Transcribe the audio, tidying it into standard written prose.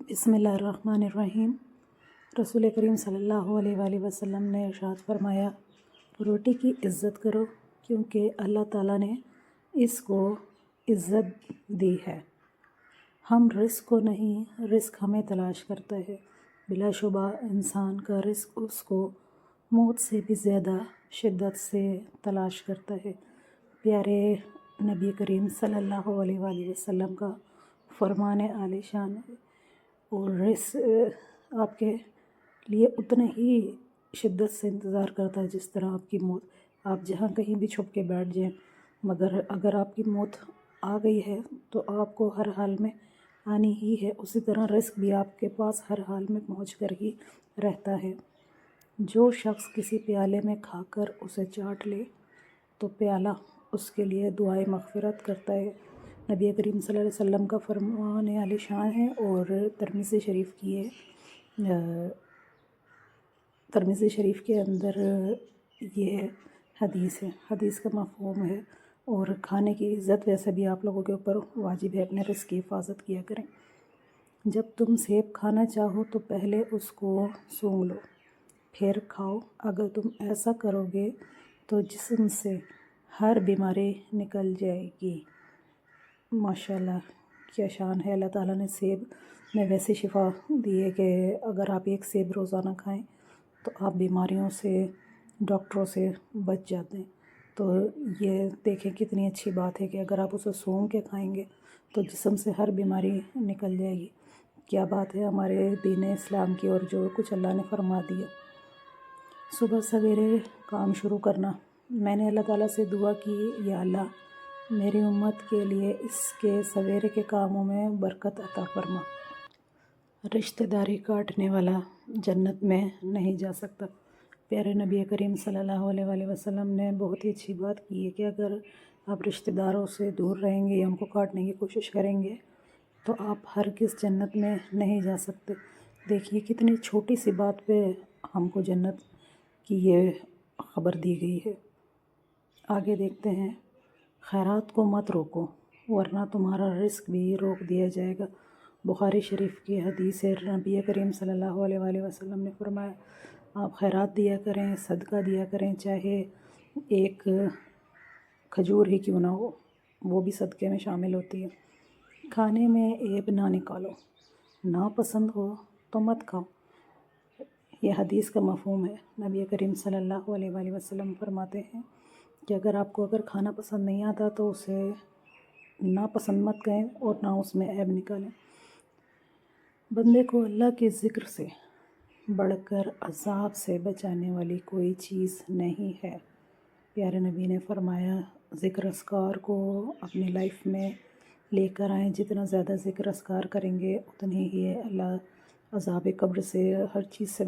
بسم اللہ الرحمن الرحیم۔ رسول کریم صلی اللہ علیہ وآلہ وسلم نے ارشاد فرمایا، روٹی کی عزت کرو کیونکہ اللہ تعالیٰ نے اس کو عزت دی ہے۔ ہم رزق کو نہیں، رزق ہمیں تلاش کرتا ہے۔ بلا شبہ انسان کا رزق اس کو موت سے بھی زیادہ شدت سے تلاش کرتا ہے۔ پیارے نبی کریم صلی اللہ علیہ وآلہ وسلم کا فرمان عالی شان ہے، اور رزق آپ کے لیے اتنا ہی شدت سے انتظار کرتا ہے جس طرح آپ کی موت۔ آپ جہاں کہیں بھی چھپ کے بیٹھ جائیں، مگر اگر آپ کی موت آ گئی ہے تو آپ کو ہر حال میں آنی ہی ہے۔ اسی طرح رزق بھی آپ کے پاس ہر حال میں پہنچ کر ہی رہتا ہے۔ جو شخص کسی پیالے میں کھا کر اسے چاٹ لے تو پیالہ اس کے لیے دعائے مغفرت کرتا ہے۔ نبی کریم صلی اللہ علیہ وسلم کا فرمان عالی شان ہے، اور ترمذی شریف کے اندر یہ حدیث ہے، حدیث کا مفہوم ہے۔ اور کھانے کی عزت ویسے بھی آپ لوگوں کے اوپر واجب ہے، اپنے رزق کی حفاظت کیا کریں۔ جب تم سیب کھانا چاہو تو پہلے اس کو سونگھ لو، پھر کھاؤ۔ اگر تم ایسا کرو گے تو جسم سے ہر بیماری نکل جائے گی۔ ماشاءاللہ، کیا شان ہے! اللہ تعالیٰ نے سیب میں ویسی شفا دی ہے کہ اگر آپ ایک سیب روزانہ کھائیں تو آپ بیماریوں سے، ڈاکٹروں سے بچ جاتے ہیں۔ تو یہ دیکھیں کتنی اچھی بات ہے کہ اگر آپ اسے سونگھ کے کھائیں گے تو جسم سے ہر بیماری نکل جائے گی۔ کیا بات ہے ہمارے دین اسلام کی، اور جو کچھ اللہ نے فرما دیا۔ صبح سویرے کام شروع کرنا۔ میں نے اللہ تعالیٰ سے دعا کی، یا اللہ میری امت کے لیے اس کے سویرے کے کاموں میں برکت عطا فرما۔ رشتہ داری کاٹنے والا جنت میں نہیں جا سکتا۔ پیارے نبی کریم صلی اللہ علیہ وآلہ وسلم نے بہت ہی اچھی بات کی ہے کہ اگر آپ رشتہ داروں سے دور رہیں گے یا ان کو کاٹنے کی کوشش کریں گے تو آپ ہرگز جنت میں نہیں جا سکتے۔ دیکھیے کتنی چھوٹی سی بات پہ ہم کو جنت کی یہ خبر دی گئی ہے۔ آگے دیکھتے ہیں، خیرات کو مت روکو ورنہ تمہارا رزق بھی روک دیا جائے گا۔ بخاری شریف کی حدیث ہے، نبی کریم صلی اللہ علیہ وآلہ وسلم نے فرمایا، آپ خیرات دیا کریں، صدقہ دیا کریں، چاہے ایک کھجور ہی کیوں نہ ہو، وہ بھی صدقے میں شامل ہوتی ہے۔ کھانے میں عیب نہ نکالو، ناپسند ہو تو مت کھاؤ۔ یہ حدیث کا مفہوم ہے۔ نبی کریم صلی اللہ علیہ وآلہ وسلم فرماتے ہیں کہ اگر کھانا پسند نہیں آتا تو اسے ناپسند مت کہیں اور نہ اس میں عیب نکالیں۔ بندے کو اللہ کے ذکر سے بڑھ کر عذاب سے بچانے والی کوئی چیز نہیں ہے۔ پیارے نبی نے فرمایا، ذکر اذکار کو اپنی لائف میں لے کر آئیں۔ جتنا زیادہ ذکر اذکار کریں گے اتنی ہی اللہ عذاب قبر سے، ہر چیز سے